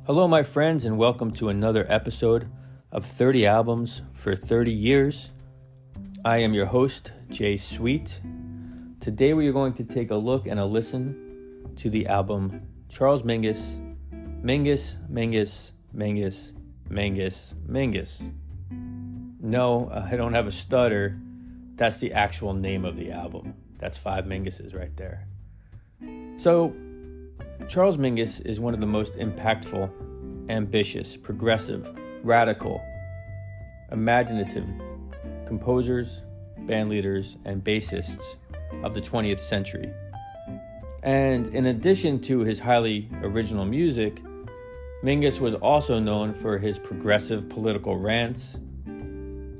Hello, my friends, and welcome to another episode of 30 Albums for 30 Years. I am your host, Jay Sweet. Today we are going to take a look and a listen to the album Charles Mingus, Mingus, Mingus, Mingus, Mingus, Mingus. No, I don't have a stutter. That's the actual name of the album. That's 5 Minguses right there. So, Charles Mingus is one of the most impactful, ambitious, progressive, radical, imaginative composers, bandleaders, and bassists of the 20th century. And in addition to his highly original music, Mingus was also known for his progressive political rants,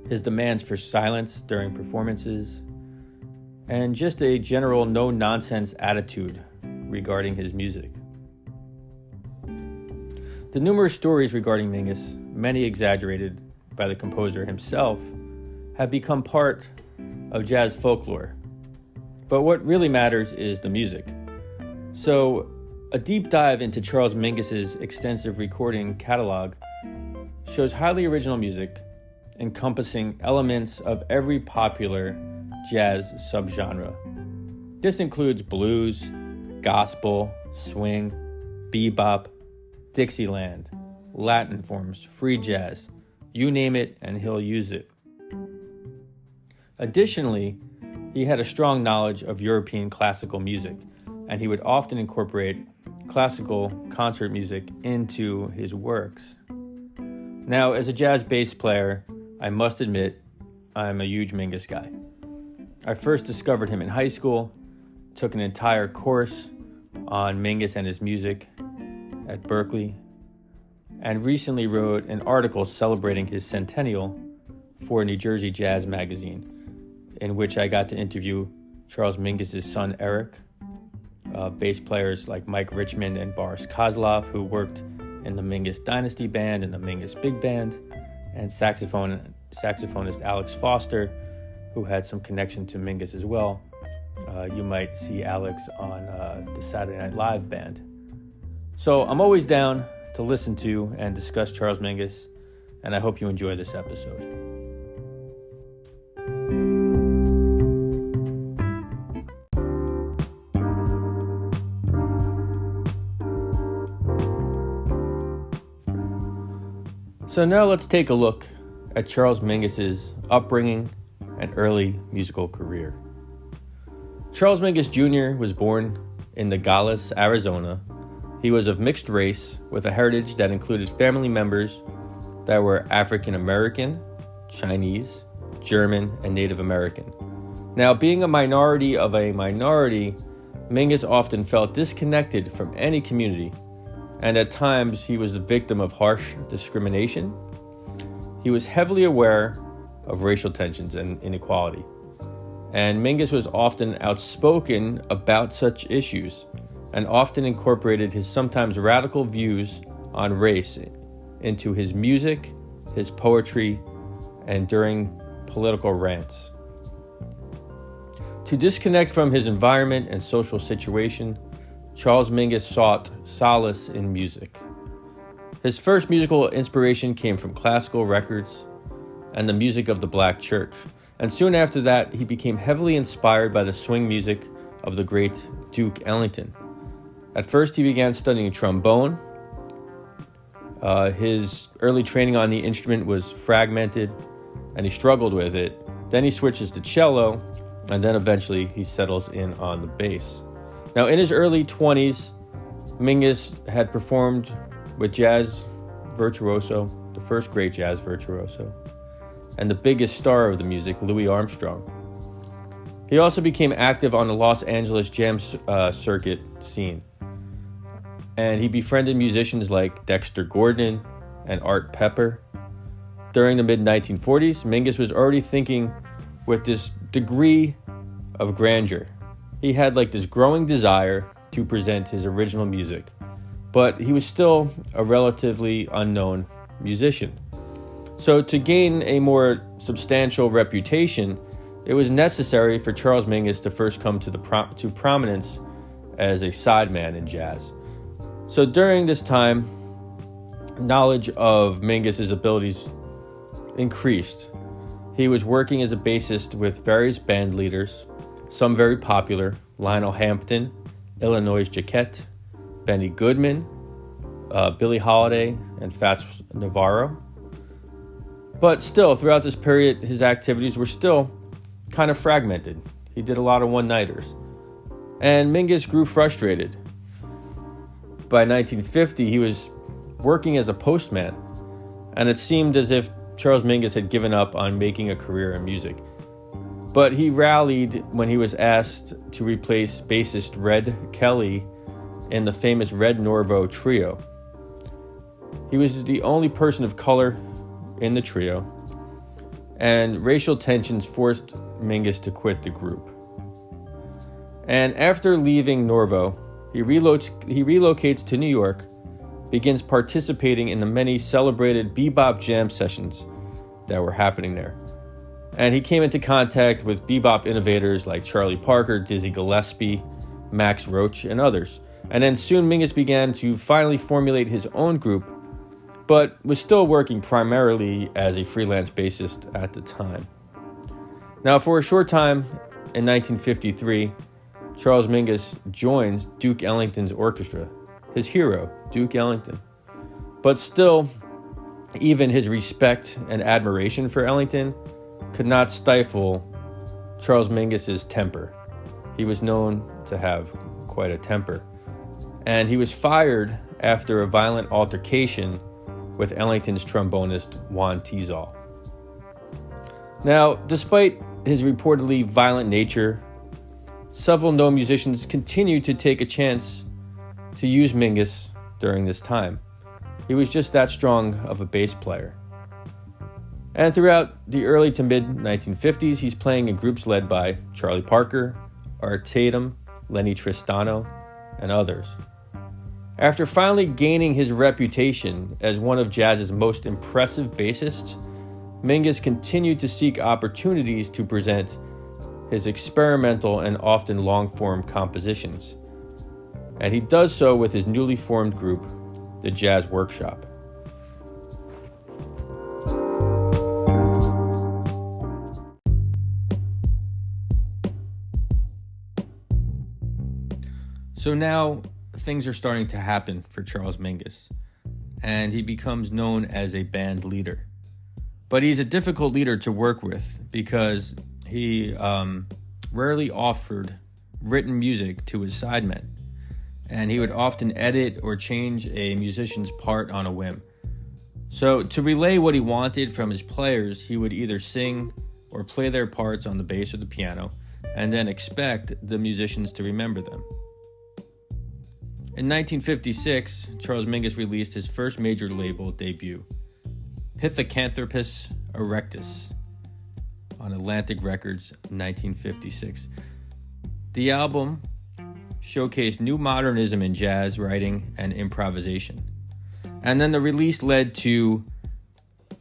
his demands for silence during performances, and just a general no-nonsense attitude regarding his music. The numerous stories regarding Mingus, many exaggerated by the composer himself, have become part of jazz folklore. But what really matters is the music. So, a deep dive into Charles Mingus's extensive recording catalog shows highly original music encompassing elements of every popular jazz subgenre. This includes blues, gospel, swing, bebop, Dixieland, Latin forms, free jazz, you name it and he'll use it. Additionally, he had a strong knowledge of European classical music, and he would often incorporate classical concert music into his works. Now, as a jazz bass player, I must admit I'm a huge Mingus guy. I first discovered him in high school, took an entire course on Mingus and his music at Berkeley, and recently wrote an article celebrating his centennial for New Jersey Jazz Magazine, in which I got to interview Charles Mingus' son Eric, bass players like Mike Richmond and Boris Kozlov, who worked in the Mingus Dynasty Band and the Mingus Big Band, and saxophonist Alex Foster, who had some connection to Mingus as well. You might see Alex on the Saturday Night Live band. So I'm always down to listen to and discuss Charles Mingus, and I hope you enjoy this episode. So now let's take a look at Charles Mingus's upbringing and early musical career. Charles Mingus Jr. was born in Nogales, Arizona. He was of mixed race with a heritage that included family members that were African American, Chinese, German, and Native American. Now, being a minority of a minority, Mingus often felt disconnected from any community, and at times he was the victim of harsh discrimination. He was heavily aware of racial tensions and inequality, and Mingus was often outspoken about such issues and often incorporated his sometimes radical views on race into his music, his poetry, and during political rants. To disconnect from his environment and social situation, Charles Mingus sought solace in music. His first musical inspiration came from classical records and the music of the Black Church, and soon after that, he became heavily inspired by the swing music of the great Duke Ellington. At first, he began studying trombone. His early training on the instrument was fragmented, and he struggled with it. Then he switches to cello, and then eventually he settles in on the bass. Now, in his early 20s, Mingus had performed with jazz virtuoso, the first great jazz virtuoso, and the biggest star of the music, Louis Armstrong. He also became active on the Los Angeles jam circuit scene, and he befriended musicians like Dexter Gordon and Art Pepper. During the mid-1940s, Mingus was already thinking with this degree of grandeur. He had this growing desire to present his original music, but he was still a relatively unknown musician. So to gain a more substantial reputation, it was necessary for Charles Mingus to first come to prominence as a sideman in jazz. So during this time, knowledge of Mingus's abilities increased. He was working as a bassist with various band leaders, some very popular: Lionel Hampton, Illinois Jacquet, Benny Goodman, Billie Holiday, and Fats Navarro. But still, throughout this period, his activities were still kind of fragmented. He did a lot of one-nighters. And Mingus grew frustrated. By 1950, he was working as a postman, and it seemed as if Charles Mingus had given up on making a career in music. But he rallied when he was asked to replace bassist Red Kelly in the famous Red Norvo trio. He was the only person of color in the trio, and racial tensions forced Mingus to quit the group. And after leaving Norvo, he relocates to New York, begins participating in the many celebrated bebop jam sessions that were happening there. And he came into contact with bebop innovators like Charlie Parker, Dizzy Gillespie, Max Roach, and others. And then soon Mingus began to finally formulate his own group, but was still working primarily as a freelance bassist at the time. Now, for a short time in 1953, Charles Mingus joins Duke Ellington's orchestra, his hero, Duke Ellington. But still, even his respect and admiration for Ellington could not stifle Charles Mingus's temper. He was known to have quite a temper. And he was fired after a violent altercation with Ellington's trombonist Juan Tizol. Now, despite his reportedly violent nature, several known musicians continued to take a chance to use Mingus during this time. He was just that strong of a bass player. And throughout the early to mid 1950s, he's playing in groups led by Charlie Parker, Art Tatum, Lenny Tristano, and others. After finally gaining his reputation as one of jazz's most impressive bassists, Mingus continued to seek opportunities to present his experimental and often long-form compositions. And he does so with his newly formed group, the Jazz Workshop. So now things are starting to happen for Charles Mingus, and he becomes known as a band leader. But he's a difficult leader to work with because he rarely offered written music to his sidemen, and he would often edit or change a musician's part on a whim. So to relay what he wanted from his players, he would either sing or play their parts on the bass or the piano, and then expect the musicians to remember them. In 1956, Charles Mingus released his first major label debut, Pithecanthropus Erectus, on Atlantic Records, 1956. The album showcased new modernism in jazz writing and improvisation. And then the release led to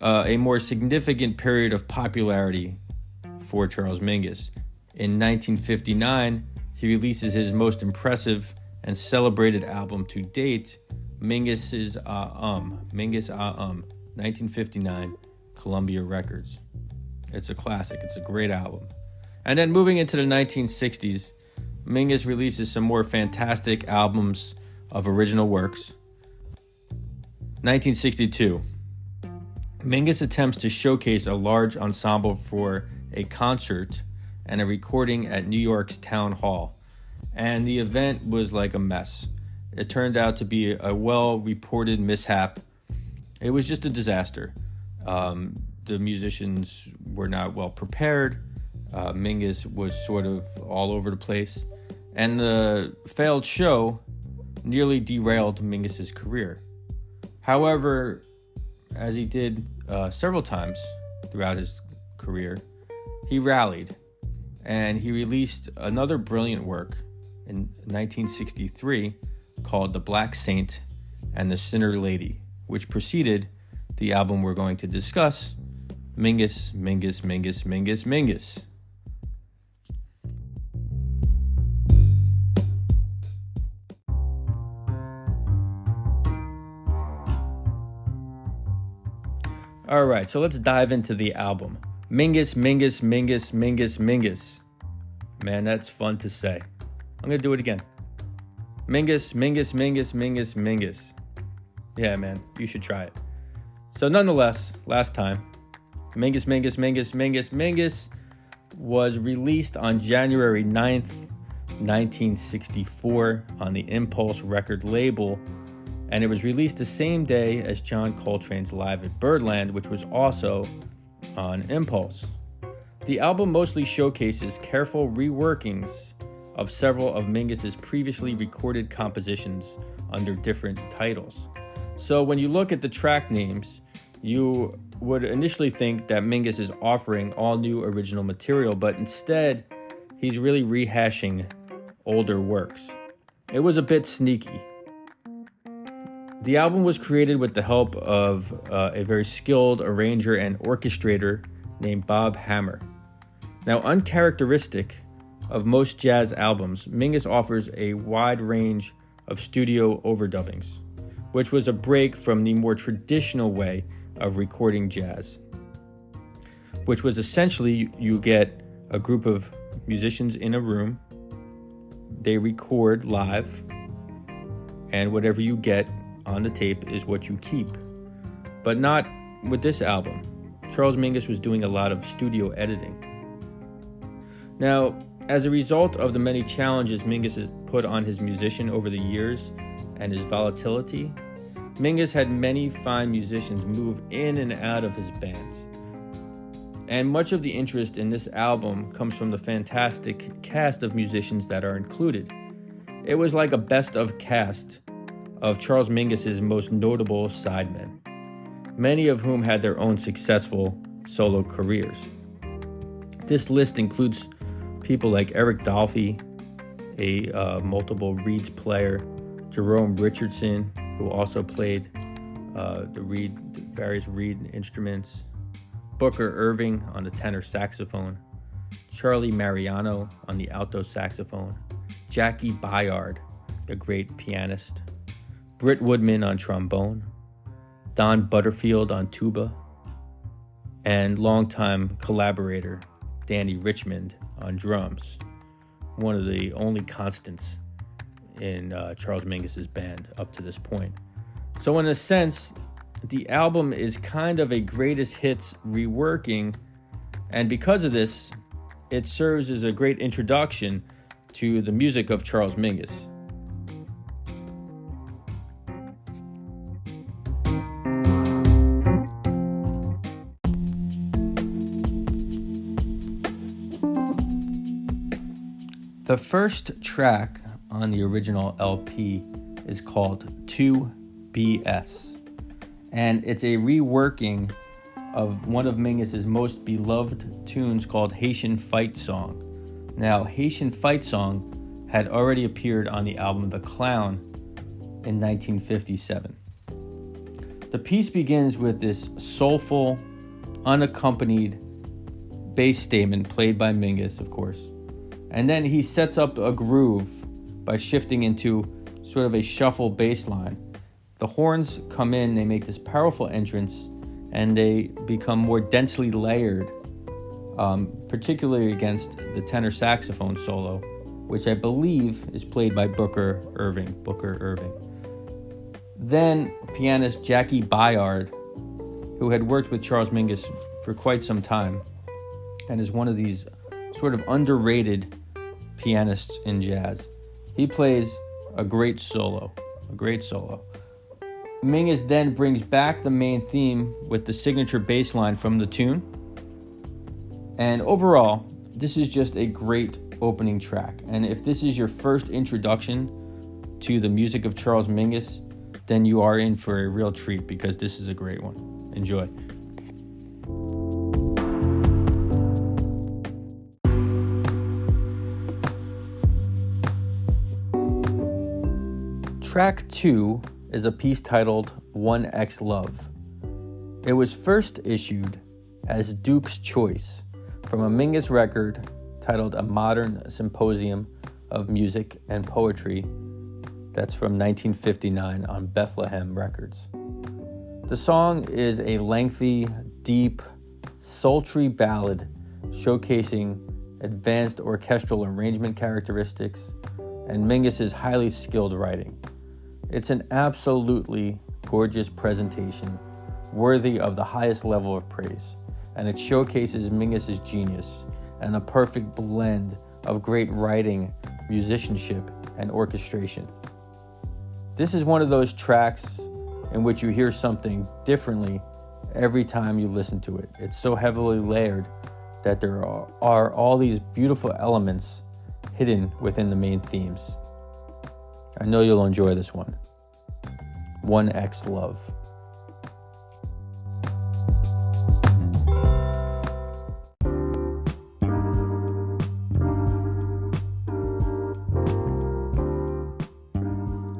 a more significant period of popularity for Charles Mingus. In 1959, he releases his most impressive and celebrated album to date, Mingus's Mingus 1959, Columbia Records. It's a classic. It's a great album. And then moving into the 1960s, Mingus releases some more fantastic albums of original works. 1962, Mingus attempts to showcase a large ensemble for a concert and a recording at New York's Town Hall. And the event was like a mess. It turned out to be a well-reported mishap. It was just a disaster. The musicians were not well prepared. Mingus was sort of all over the place. And the failed show nearly derailed Mingus's career. However, as he did several times throughout his career, he rallied. And he released another brilliant work in 1963 called The Black Saint and the Sinner Lady, which preceded the album we're going to discuss, Mingus, Mingus, Mingus, Mingus, Mingus. All right, so let's dive into the album. Mingus, Mingus, Mingus, Mingus, Mingus. Man, that's fun to say. I'm going to do it again. Mingus, Mingus, Mingus, Mingus, Mingus. Yeah, man, you should try it. So nonetheless, last time, Mingus, Mingus, Mingus, Mingus, Mingus was released on January 9th, 1964 on the Impulse record label, and it was released the same day as John Coltrane's Live at Birdland, which was also on Impulse. The album mostly showcases careful reworkings of several of Mingus's previously recorded compositions under different titles. So when you look at the track names, you would initially think that Mingus is offering all new original material, but instead, he's really rehashing older works. It was a bit sneaky. The album was created with the help of a very skilled arranger and orchestrator named Bob Hammer. Now, uncharacteristic of most jazz albums, Mingus offers a wide range of studio overdubbings, which was a break from the more traditional way of recording jazz, which was essentially you get a group of musicians in a room, they record live, and whatever you get on the tape is what you keep. But not with this album. Charles Mingus was doing a lot of studio editing. Now, as a result of the many challenges Mingus has put on his musician over the years and his volatility, Mingus had many fine musicians move in and out of his bands. And much of the interest in this album comes from the fantastic cast of musicians that are included. It was like a best of cast of Charles Mingus's most notable sidemen, many of whom had their own successful solo careers. This list includes people like Eric Dolphy, a multiple reeds player, Jerome Richardson, who also played the various reed instruments, Booker Irving on the tenor saxophone, Charlie Mariano on the alto saxophone, Jackie Bayard, the great pianist, Britt Woodman on trombone, Don Butterfield on tuba, and longtime collaborator Danny Richmond on drums, one of the only constants in Charles Mingus's band up to this point. So in a sense, the album is kind of a greatest hits reworking, and because of this, it serves as a great introduction to the music of Charles Mingus. The first track on the original LP is called 2BS, and it's a reworking of one of Mingus's most beloved tunes called Haitian Fight Song. Now, Haitian Fight Song had already appeared on the album The Clown in 1957. The piece begins with this soulful, unaccompanied bass statement played by Mingus, of course. And then he sets up a groove by shifting into sort of a shuffle bass line. The horns come in, they make this powerful entrance, and they become more densely layered, particularly against the tenor saxophone solo, which I believe is played by Booker Irving. Then pianist Jackie Bayard, who had worked with Charles Mingus for quite some time, and is one of these sort of underrated pianists in jazz. He plays a great solo. Mingus then brings back the main theme with the signature bass line from the tune. And overall, this is just a great opening track. And if this is your first introduction to the music of Charles Mingus, then you are in for a real treat because this is a great one. Enjoy. Track 2 is a piece titled 1X Love. It was first issued as Duke's Choice from a Mingus record titled A Modern Symposium of Music and Poetry. That's from 1959 on Bethlehem Records. The song is a lengthy, deep, sultry ballad showcasing advanced orchestral arrangement characteristics and Mingus's highly skilled writing. It's an absolutely gorgeous presentation, worthy of the highest level of praise, and it showcases Mingus's genius and a perfect blend of great writing, musicianship, and orchestration. This is one of those tracks in which you hear something differently every time you listen to it. It's so heavily layered that there are all these beautiful elements hidden within the main themes. I know you'll enjoy this one. 1X Love.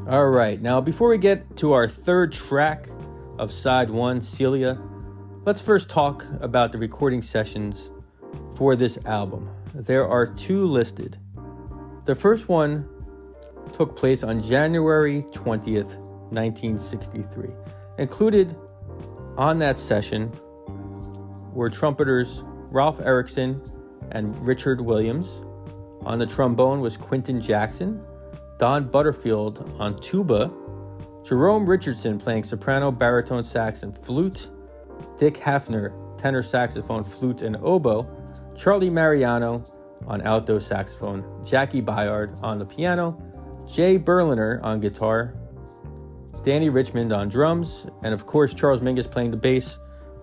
All right, now before we get to our third track of side one, Celia, let's first talk about the recording sessions for this album. There are 2 listed. The first one took place on January 20th, 1963. Included on that session were trumpeters Ralph Erickson and Richard Williams. On the trombone was Quinton Jackson, Don Butterfield on tuba, Jerome Richardson playing soprano, baritone sax, and flute, Dick Hafner, tenor saxophone, flute, and oboe, Charlie Mariano on alto saxophone, Jackie Byard on the piano, Jay Berliner on guitar, Danny Richmond on drums, and of course Charles Mingus playing the bass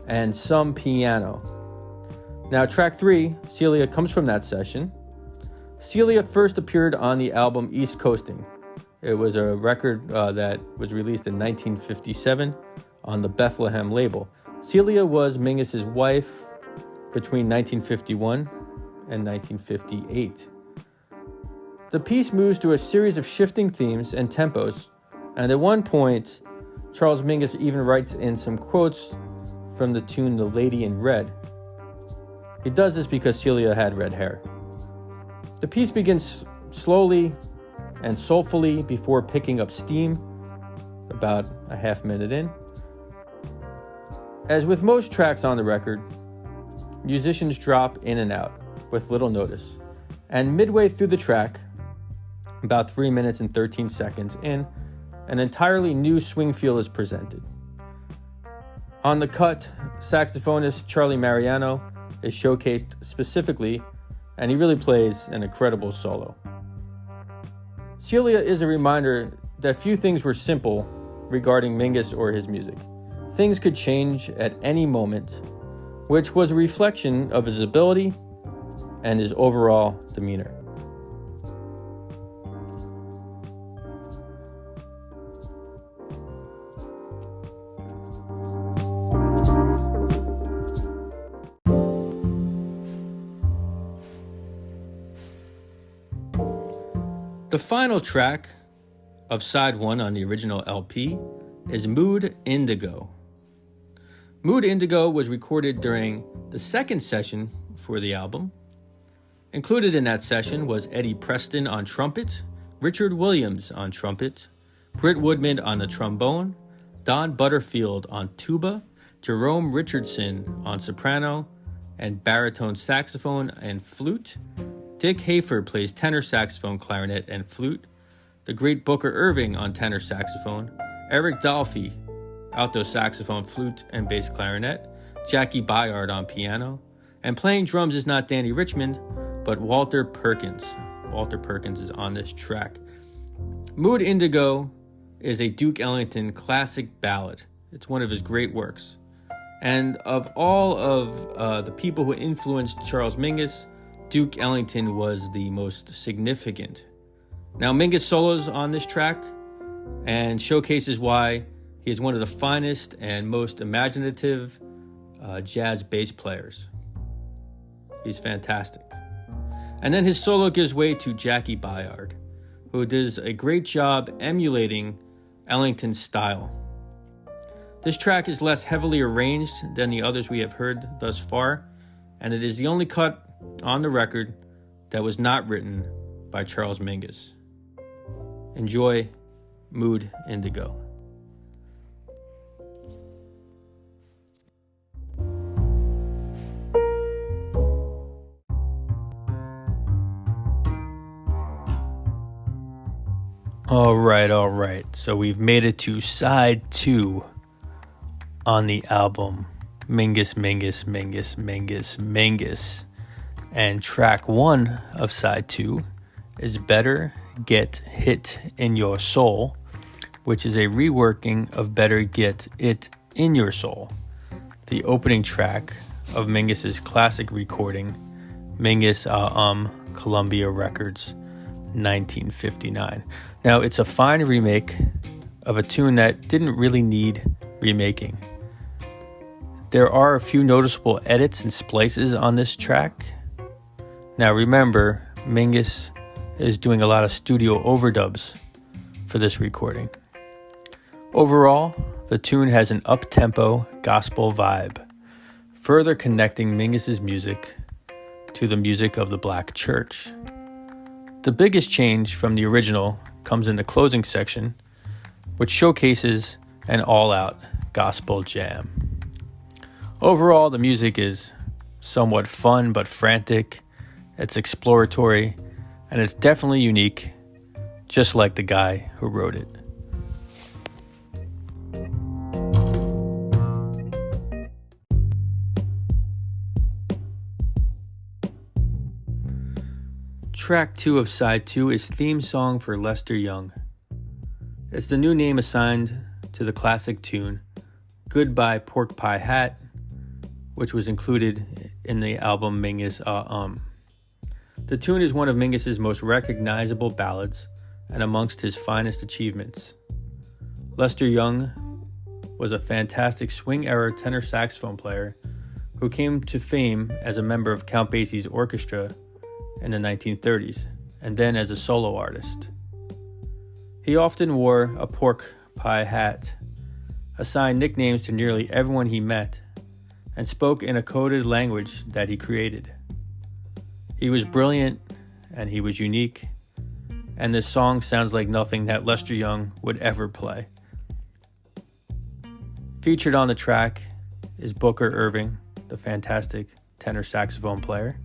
and some piano. Now track 3, Celia, comes from that session. Celia first appeared on the album East Coasting. It was a record that was released in 1957 on the Bethlehem label. Celia was Mingus's wife between 1951 and 1958. The piece moves to a series of shifting themes and tempos, and at one point, Charles Mingus even writes in some quotes from the tune The Lady in Red. He does this because Celia had red hair. The piece begins slowly and soulfully before picking up steam about a half minute in. As with most tracks on the record, musicians drop in and out with little notice, and midway through the track, about 3 minutes and 13 seconds in, an entirely new swing feel is presented. On the cut, saxophonist Charlie Mariano is showcased specifically, and he really plays an incredible solo. Celia is a reminder that few things were simple regarding Mingus or his music. Things could change at any moment, which was a reflection of his ability and his overall demeanor. The final track of side 1 on the original LP is Mood Indigo. Mood Indigo was recorded during the second session for the album. Included in that session was Eddie Preston on trumpet, Richard Williams on trumpet, Britt Woodman on the trombone, Don Butterfield on tuba, Jerome Richardson on soprano and baritone saxophone and flute. Dick Hafer plays tenor saxophone, clarinet, and flute. The great Booker Irving on tenor saxophone. Eric Dolphy, alto saxophone, flute, and bass clarinet. Jackie Byard on piano. And playing drums is not Danny Richmond, but Walter Perkins. Walter Perkins is on this track. Mood Indigo is a Duke Ellington classic ballad. It's one of his great works. And of all of the people who influenced Charles Mingus, Duke Ellington was the most significant. Now, Mingus solos on this track and showcases why he is one of the finest and most imaginative jazz bass players. He's fantastic. And then his solo gives way to Jackie Byard, who does a great job emulating Ellington's style. This track is less heavily arranged than the others we have heard thus far, and it is the only cut on the record that was not written by Charles Mingus. Enjoy Mood Indigo. All right. So we've made it to side 2 on the album Mingus. And track 1 of side 2 is Better Get Hit in Your Soul, which is a reworking of Better Get It in Your Soul, the opening track of Mingus's classic recording, Mingus Columbia Records, 1959. Now, it's a fine remake of a tune that didn't really need remaking. There are a few noticeable edits and splices on this track. Now, remember, Mingus is doing a lot of studio overdubs for this recording. Overall, the tune has an up-tempo gospel vibe, further connecting Mingus's music to the music of the Black church. The biggest change from the original comes in the closing section, which showcases an all-out gospel jam. Overall, the music is somewhat fun but frantic, it's exploratory, and it's definitely unique, just like the guy who wrote it. Track 2 of side 2 is Theme Song for Lester Young. It's the new name assigned to the classic tune, Goodbye Pork Pie Hat, which was included in the album Mingus The tune is one of Mingus's most recognizable ballads and amongst his finest achievements. Lester Young was a fantastic swing-era tenor saxophone player who came to fame as a member of Count Basie's orchestra in the 1930s, and then as a solo artist. He often wore a pork pie hat, assigned nicknames to nearly everyone he met, and spoke in a coded language that he created. He was brilliant, and he was unique, and this song sounds like nothing that Lester Young would ever play. Featured on the track is Booker Irving, the fantastic tenor saxophone player.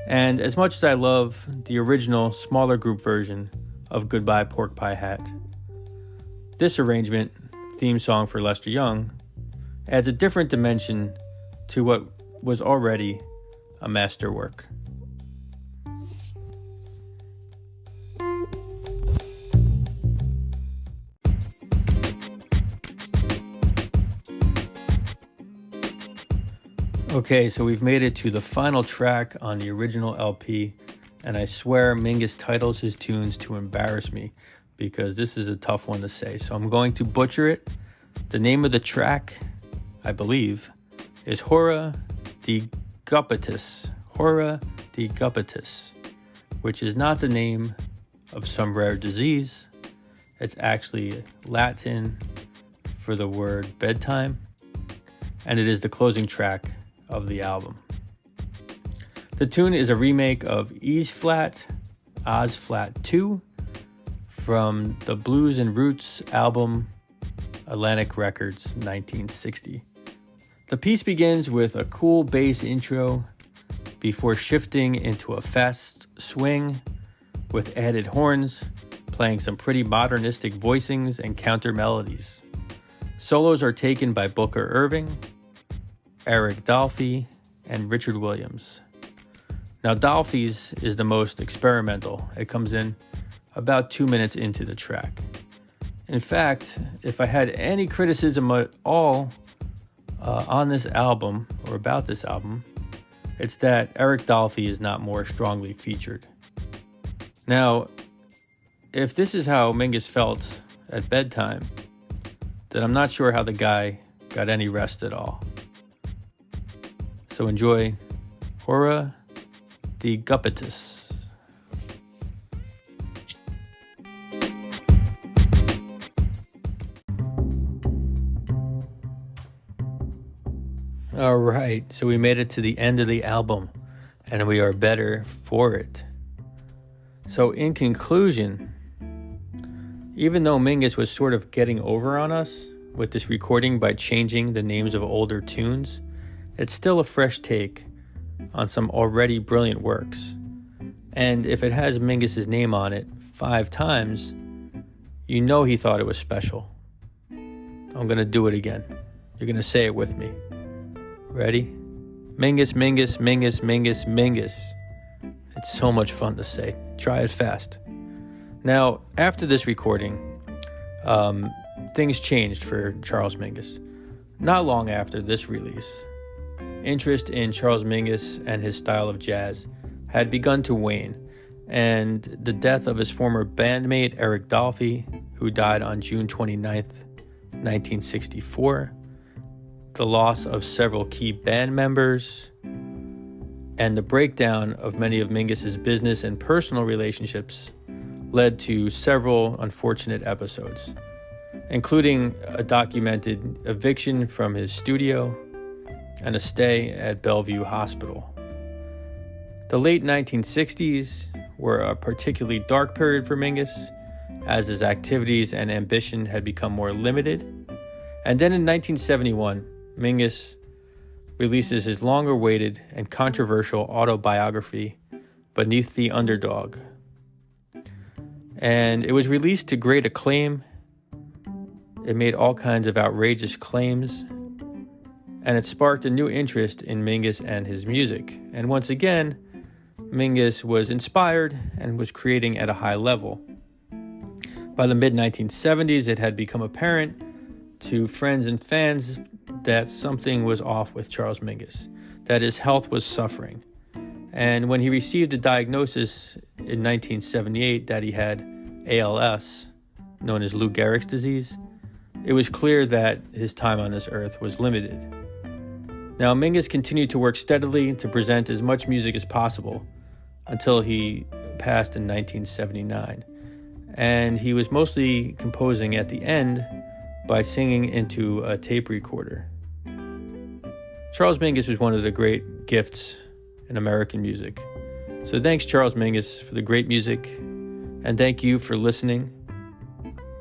And as much as I love the original smaller group version of Goodbye Pork Pie Hat, this arrangement, Theme Song for Lester Young, adds a different dimension to what was already a masterwork. Okay, so we've made it to the final track on the original LP, and I swear Mingus titles his tunes to embarrass me because this is a tough one to say, so I'm going to butcher it. The name of the track, I believe, is Hora de Guppitus, which is not the name of some rare disease. It's actually Latin for the word bedtime, and it is the closing track of the album. The tune is a remake of E's Flat, Oz Flat 2 from the Blues and Roots album Atlantic Records 1960. The piece begins with a cool bass intro before shifting into a fast swing with added horns, playing some pretty modernistic voicings and counter melodies. Solos are taken by Booker Irving, Eric Dolphy, and Richard Williams. Now, Dolphy's is the most experimental. It comes in about 2 minutes into the track. In fact, if I had any criticism at all on this album, or about this album, it's that Eric Dolphy is not more strongly featured. Now, if this is how Mingus felt at bedtime, then I'm not sure how the guy got any rest at all. So enjoy Hora de Guppitus. All right, so we made it to the end of the album, and we are better for it. So in conclusion, even though Mingus was sort of getting over on us with this recording by changing the names of older tunes, it's still a fresh take on some already brilliant works. And if it has Mingus's name on it 5 times, You know he thought it was special. I'm going to do it again. You're going to say it with me. Ready? Mingus, Mingus, Mingus, Mingus, Mingus. It's so much fun to say. Try it fast. Now, after this recording, things changed for Charles Mingus. Not long after this release, interest in Charles Mingus and his style of jazz had begun to wane, and the death of his former bandmate Eric Dolphy, who died on June 29th, 1964, the loss of several key band members, and the breakdown of many of Mingus's business and personal relationships led to several unfortunate episodes, including a documented eviction from his studio and a stay at Bellevue Hospital. The late 1960s were a particularly dark period for Mingus, as his activities and ambition had become more limited. And then in 1971, Mingus releases his longer-awaited and controversial autobiography, Beneath the Underdog. And it was released to great acclaim. It made all kinds of outrageous claims, and it sparked a new interest in Mingus and his music. And once again, Mingus was inspired and was creating at a high level. By the mid-1970s, it had become apparent to friends and fans that something was off with Charles Mingus, that his health was suffering. And when he received a diagnosis in 1978 that he had ALS, known as Lou Gehrig's disease, it was clear that his time on this earth was limited. Now, Mingus continued to work steadily to present as much music as possible until he passed in 1979. And he was mostly composing at the end by singing into a tape recorder. Charles Mingus was one of the great gifts in American music. So thanks, Charles Mingus, for the great music, and thank you for listening.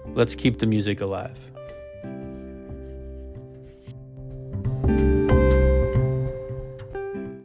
Let's keep the music alive.